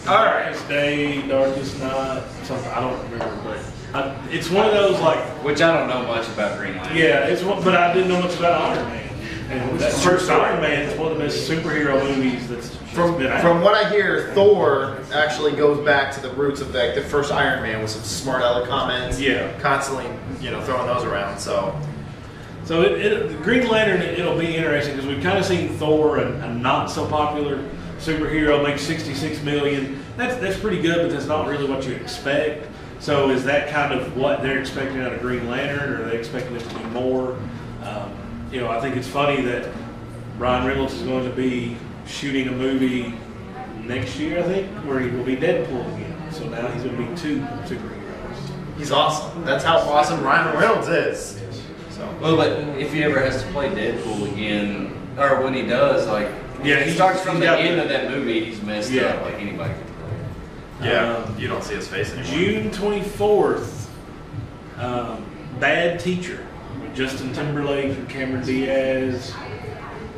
All right. Darkest Day, Darkest Night, something, I don't remember, but it's one of those like, Which I don't know much about Green Lantern. yeah, it's one, but I didn't know much about Iron Man. And that first Iron Man is one of the best superhero movies that's been out. From what I hear, Thor actually goes back to the roots of like the first Iron Man with some smart aleck comments. Yeah. Constantly, throwing those around. So the Green Lantern, it'll be interesting because we've kind of seen Thor, a not so popular superhero, make $66 million. That's pretty good, but that's not really what you expect. So is that kind of what they're expecting out of Green Lantern, or are they expecting it to be more? I think it's funny that Ryan Reynolds is going to be shooting a movie next year, I think, where he will be Deadpool again. So now he's going to be 2 superheroes. he's awesome. That's how awesome Ryan Reynolds is. So. Well, but if he ever has to play Deadpool again, or when he does, he starts from the end of that movie, he's messed up like anybody can play. Yeah, you don't see his face anymore. June 24th, Bad Teacher with Justin Timberlake and Cameron Diaz.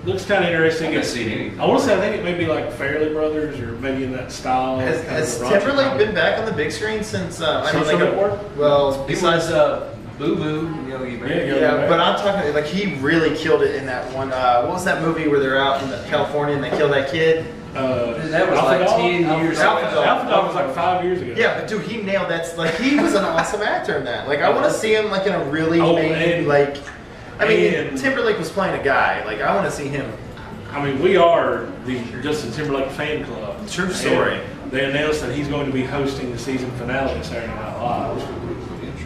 Looks kind of interesting. I haven't seen anything. I want to say I think it may be like Fairly Brothers or maybe in that style. Has Timberlake been back on the big screen since? Social Network? Well, Besides Boo Boo, Yogi Bear. Yeah, but I'm talking like he really killed it in that one. What was that movie where they're out in California and they kill that kid? That was like 10 years ago. Alpha Dog was like 5 years ago. Yeah, but dude, he nailed that. Like he was an awesome actor in that. Like I want to see him like in a really main like. I mean, Timberlake was playing a guy. Like I want to see him. I mean, we are the Justin Timberlake fan club. True story. They announced that he's going to be hosting the season finale of Saturday Night Live.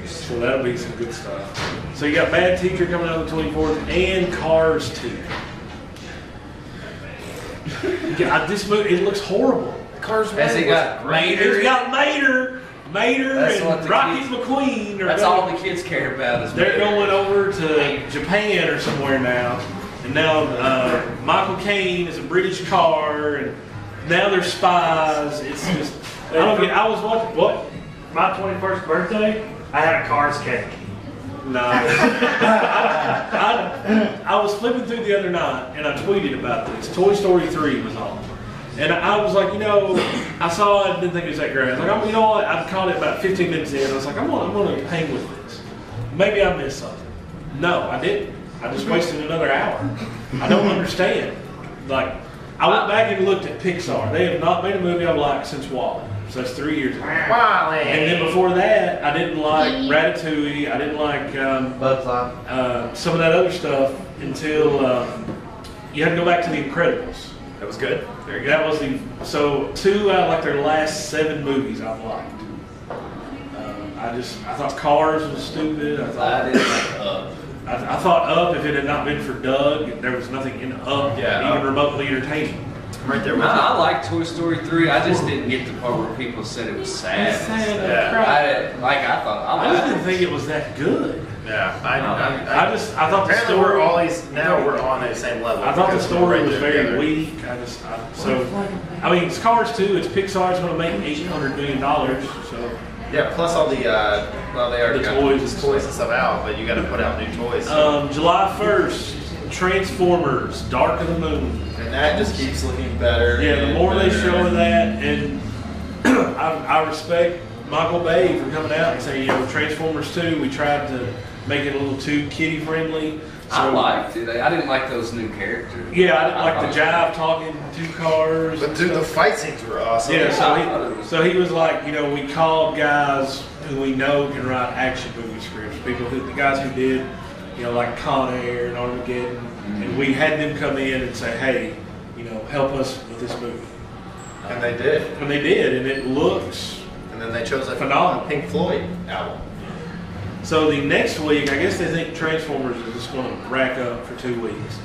So that'll be some good stuff. So you got Bad Teacher coming out on the 24th and Cars 2. This movie, it looks horrible. Cars. Has he got Mater? It's got Mater and Rocky McQueen. That's all the kids care about. Is they're going over to Japan or somewhere now. And now Michael Caine is a British car, and now they're spies. It's just, I was watching, what? My 21st birthday, I had a Cars cake. No. I was flipping through the other night, and I tweeted about this. Toy Story 3 was on. And I was like, I saw it, didn't think it was that great. I was like, what? I caught it about 15 minutes in. I was like, I'm going to hang with this. Maybe I missed something. No, I didn't. I just wasted another hour. I don't understand. Like, I went back and looked at Pixar. They have not made a movie I've liked since WALL-E. So that's 3 years ago. WALL-E. And then before that, I didn't like Ratatouille. I didn't like Bug's Life. some of that other stuff until you had to go back to The Incredibles. That was good. Very good. That was so 2 out of like their last 7 movies I've liked. I thought Cars was stupid. I didn't like Up. I thought Up, if it had not been for Doug, there was nothing in Up even remotely entertaining. I'm right there with you. I like Toy Story 3. I just didn't get the part where people said it was sad. I just didn't think it was that good. Yeah, I thought the apparently story. we're on the same level. I thought the because story we're was right there very together. weak. I mean, it's Cars 2. It's Pixar's going to make $800 million. So Yeah, plus all the they already got toys and stuff out, but you got to put out new toys. July 1st, Transformers: Dark of the Moon. And that just keeps looking better. Yeah, the more they show of that, and I respect Michael Bay for coming out and saying, Transformers 2, we tried to make it a little too kiddie friendly. So, I liked it. I didn't like those new characters. Yeah, I didn't like the jive talking 2 cars. But dude, the fight scenes were awesome. Yeah, so he was like, we called guys who we know can write action movie scripts. The guys who did, like Con Air and Armageddon, and we had them come in and say, hey, help us with this movie. And they did. And they did, and it looks. And then they chose a phenomenal Pink Floyd album. So the next week, I guess they think Transformers is just going to rack up for 2 weeks.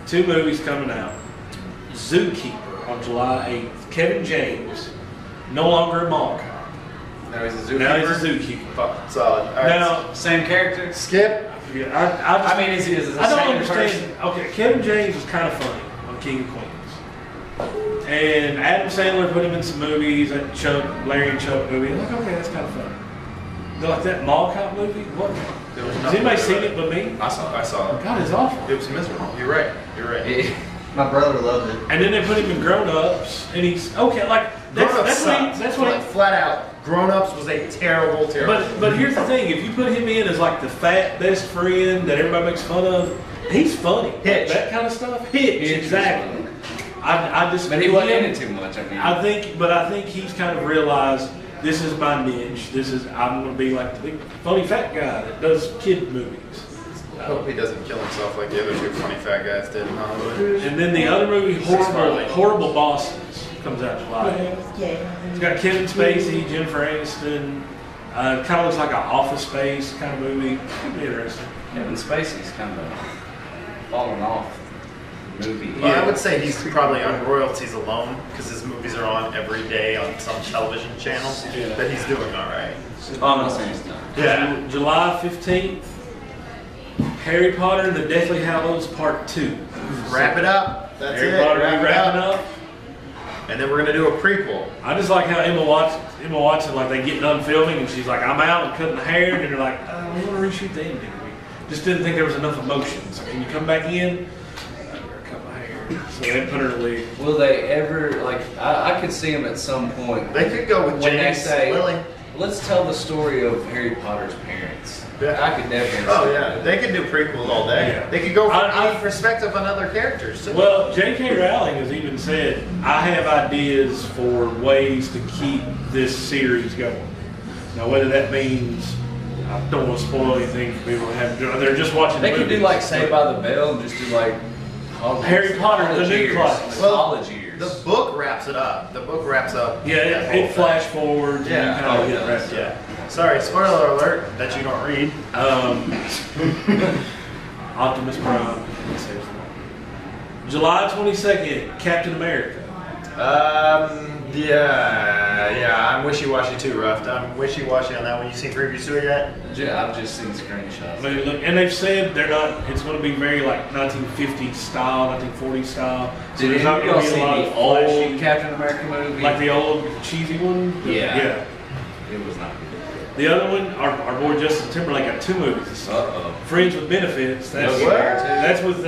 2 movies coming out. Zookeeper on July 8th. Kevin James, no longer a mall cop. Now he's a zookeeper. Now he's a zookeeper. Fuck, solid. All right. Now, same character? Skip. Yeah, I mean, is it the I don't same understand. person? Okay, Kevin James is kind of funny on King of Queens. And Adam Sandler put him in some movies, that Larry and Chuck movie. I'm like, okay, that's kind of funny. They're like that mall cop movie? What? Has anybody seen it but me? I saw it. God, it's awful. It was miserable. You're right. My brother loved it. And then they put him in Grown Ups, and he's okay. Like that's what he flat out Grown Ups was a terrible, terrible. But here's the thing: if you put him in as like the fat best friend that everybody makes fun of, he's funny. Hitch. That kind of stuff. Hitch, exactly. I just. But he wasn't in it too much. I think he's kind of realized this is my niche. I'm going to be like the big funny fat guy that does kid movies. I hope he doesn't kill himself like the other two funny fat guys did in Hollywood. And then the other movie, Horrible Bosses, comes out July. It's got Kevin Spacey, Jennifer Aniston. Kind of looks like an Office Space kind of movie. Could be interesting. Kevin Spacey's kind of falling off the movie. Well, I would say he's probably on royalties alone because his movies are on every day on some television channel. But he's doing all right. I'm not saying he's not. Yeah. July 15th, Harry Potter and the Deathly Hallows Part 2. Wrap it up. That's Harry it. Potter Wrap it wrapping up. up. And then we're gonna do a prequel. I just like how Emma Watson, like they get done filming and she's like, I'm out and cutting the hair, and they're like, we want to reshoot the ending. We just didn't think there was enough emotion. So can you come back in? I'm gonna cut my hair. So they put her to leave. Will they ever, like, I could see them at some point. They could go with when they James say, Lily. let's tell the story of Harry Potter's parents. Yeah. I could definitely Oh see yeah, that. they could do prequels all day. Yeah. They could go from I- any perspective on other characters too. Well, J.K. Rowling has even said, I have ideas for ways to keep this series going. Now, whether that means, I don't want to spoil anything for people that haven't, they're just watching They could movies. do like Saved by the Bell and just do like Harry Potter, the college new years. class. College years. the book wraps it up. The book wraps up. Yeah, that whole it flash forwards. Yeah. And you kind of Oh, get yeah. wrapped thing. up. Yeah. Sorry, spoiler alert that you don't read. Optimus Prime. July 22nd, Captain America. Yeah, I'm wishy-washy too, Ruff. I'm wishy-washy on that one. You seen previews to it yet? Yeah, I've just seen screenshots. Maybe look, and they've said they're not. It's going to be very like 1950s style, 1940s style. So Did there's not y'all going to see be a lot the of old flashy, Captain America movie? like the old cheesy one. Yeah. It was not good. The other one, our boy Justin Timberlake got two movies. Uh-oh. Friends with Benefits. That's No Guarantee. that's with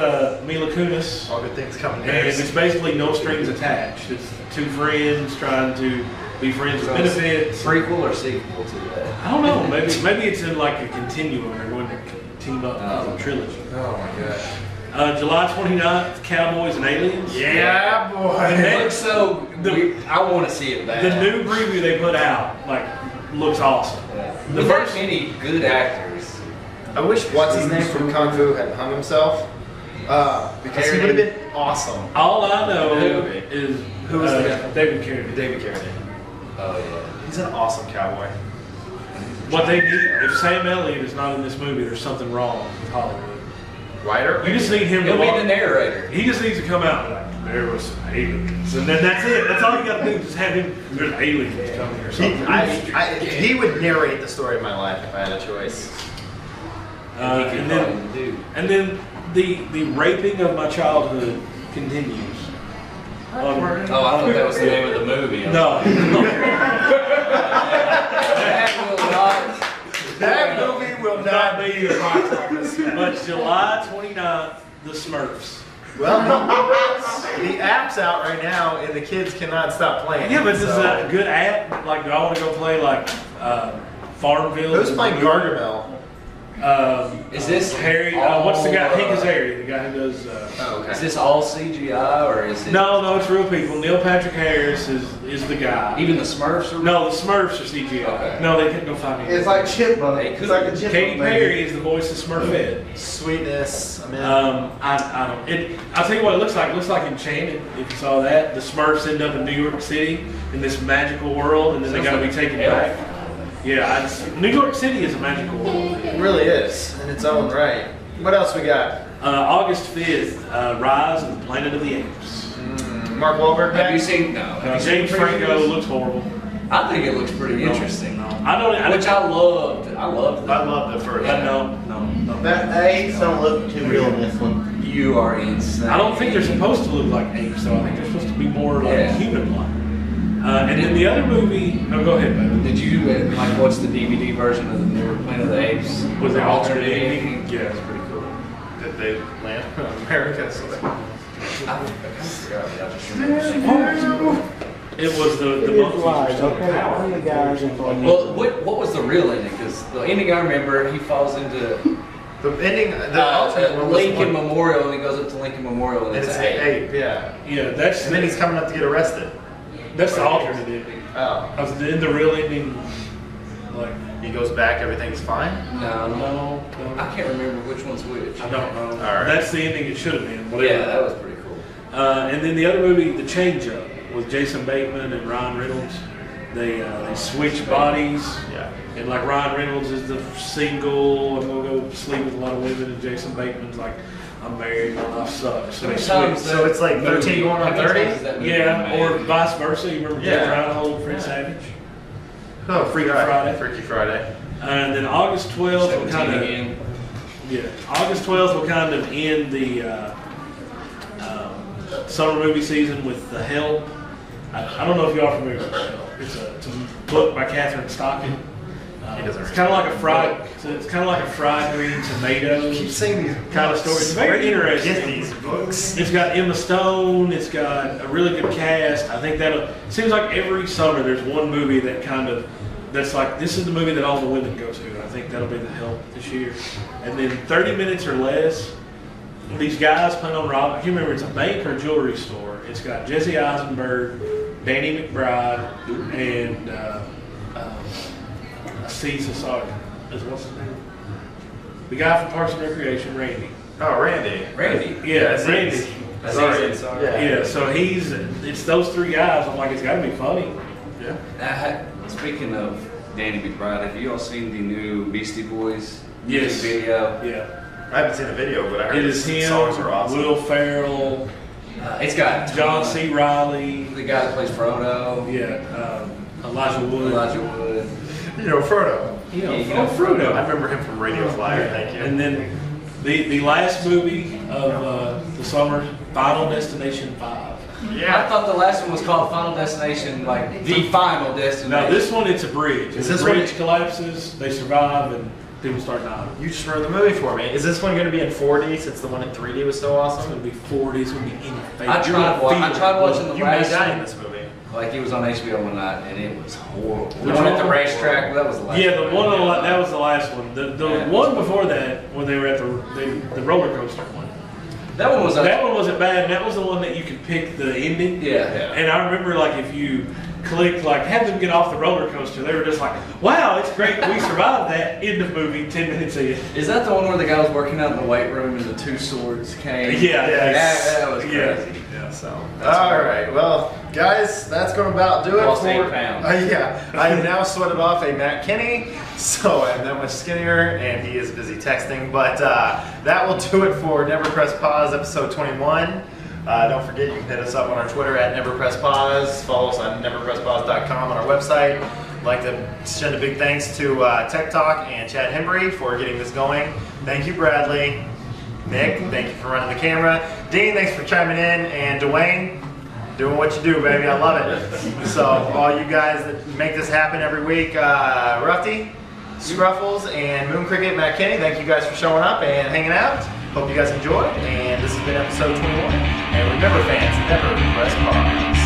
Mila Kunis. All good things coming And next. it's basically no strings attached. It's two friends trying to be friends with So it's benefits. Prequel or sequel to that? I don't know. Maybe it's in like a continuum. They're going to team up as a trilogy. Oh my gosh. July 29th, Cowboys and Aliens. Yeah, boy. It looks so. The- I want to see it bad. The new preview they put out looks awesome. The first many good actors. I wish what's his name from Kung Fu had hung himself. Because he would have been awesome. All I know Who? is Who was the guy? David Carradine. David Carradine. Oh yeah. He's an awesome cowboy. What they need, if Sam Elliott is not in this movie, there's something wrong with Hollywood. Writer? You just need him to He'll be walk. the narrator. He just needs to come out and like, there was aliens. And then that's it. That's all you gotta do. Just have him, there's aliens coming or something. He would narrate the story of my life if I had a choice. And then the raping of my childhood continues. Oh, I don't know if that was the name of the movie. No. That will not. That movie will not be a box office. But July 29th, The Smurfs. Well, the app's out right now, and the kids cannot stop playing. Yeah, but this is so- a good app. Like, do I want to go play like Farmville? Who's playing Gargamel? Is this Harry? What's the guy? Hank Azaria, the guy who does. Oh, okay. Is this all CGI or is it? No, it's real people. Neil Patrick Harris is the guy. Even the Smurfs are. No, the Smurfs are CGI. Okay. No, they couldn't go find me. It's like Chipmunk. They It's like a could- Chipmunk. Katy movie. Perry is the voice of Smurfette. Sweetness. I mean, I don't. I'll tell you what it looks like. It looks like Enchanted. If you saw that, the Smurfs end up in New York City in this magical world, and then they got to be taken back. Yeah, New York City is a magical world. it really is in its own right. What else we got? August 5th, Rise of the Planet of the Apes. Mark Wahlberg Have back? you seen? No. Have you seen James Franco previews? looks horrible. I think it looks pretty interesting. I don't. Which I loved. I loved. I love the first. No. The apes don't look too real in this one. You are insane. I don't think they're supposed to look like apes, though. I think they're supposed to be more like Yeah. human-like. And then the other movie. No, go ahead, baby. Did you like watch the DVD version of the newer Planet of the Apes? Was it alternate ending? ending? Yeah, it's pretty cool. Did they land in America? So they- I forgot. I just remember seeing it. It was the monkeys were still in power. Well, what was the real ending? Because the ending I remember, he falls into The ending, the alternate one was Lincoln one- Memorial, and he goes up to Lincoln Memorial, and and it's it's an ape. ape, yeah. Yeah, that's And then he's coming up to get arrested. that's the alternate ending. Oh. In the real ending, like He goes back, everything's fine. no, I can't remember which one's which. I don't know. All right. That's the ending it should have been. Whatever. Yeah, that was pretty cool. And then the other movie, The Change Up, with Jason Bateman and Ryan Reynolds. They switch bodies. Yeah. And like Ryan Reynolds is the single, I'm gonna go sleep with a lot of women, and Jason Bateman's like, I'm married, my life sucks. So they switch. So it's like 13 going on 30? Yeah, or vice versa. You remember Jake Yeah. Reinhold and Fred Savage? Oh, Freaky Friday. Freaky Friday. And then August 12th will 17 kind of again. August 12th will kind of end the summer movie season with The Help. I don't know if y'all are familiar with The Help. It's a book by Catherine Stocking. He doesn't It's kind of like a fried. So it's kind of like a fried green tomato Keep saying these kind of story. It's very interesting. Get these books. It's got Emma Stone. It's got a really good cast. I think that it seems like every summer there's one movie that's like, this is the movie that all the women go to. I think that'll be The Help this year. And then 30 minutes or less. These guys plan on robbing. I can't remember. It's a bank or jewelry store. It's got Jesse Eisenberg, Danny McBride, and Aziz Ansari. What's his name? The guy from Parks and Recreation, Randy. Oh, Randy. Yeah, Aziz. Randy. Sorry. Yeah, so it's those three guys. I'm like, it's got to be funny. Yeah. Speaking of Danny McBride, have you all seen the new Beastie Boys Yes. video? Yeah. I haven't seen the video, but I heard It is the him, songs are awesome. Will Ferrell, It's got John C. Riley, the guy that plays Frodo, Elijah Wood. Elijah Wood. You know, Frodo. You know, Yeah, you know Frodo. I remember him from Radio Flyer, thank you. And then the last movie of the summer, Final Destination 5. I thought the last one was called Final Destination, like the final destination. Now this one, it's a bridge. Is The this bridge one- collapses, they survive, and people start dying. You just ruined the movie for me. Is this one going to be in 4D since the one in 3D was so It's awesome? gonna be 40. It's gonna be in your face. I tried watching the You may last die in one. this movie. Like it was on HBO one night, and it was horrible. We Which went at one? the racetrack. That was the last. Yeah, the one on the, that was the last one. The Yeah. one before that, when they were at the roller coaster one. That one was. That one wasn't bad. And that was the one that you could pick the ending. Yeah. And I remember, like, if you clicked, like, have them get off the roller coaster, they were just like, wow, it's great that we survived that. End of movie, 10 minutes in. Is that the one where the guy was working out in the weight room and the two swords came? Yeah. That was crazy. Yeah. So, all right, well, guys, that's going to about do it Lost for. 8 pounds. Yeah, I have now sweated off a Matt Kinney, so I'm that much skinnier, and he is busy texting. But that will do it for Never Press Pause, episode 21. Don't forget, you can hit us up on our Twitter at NeverPressPause. Follow us on NeverPressPause.com on our website. I'd like to send a big thanks to Tech Talk and Chad Hembree for getting this going. Thank you, Bradley. Nick, thank you for running the camera. Dean, thanks for chiming in. And Dwayne, doing what you do, baby. I love it. So, all you guys that make this happen every week, Ruffy, Scruffles, and Moon Cricket, Matt Kinney, thank you guys for showing up and hanging out. Hope you guys enjoyed. And this has been episode 21. And remember, fans, never press pause.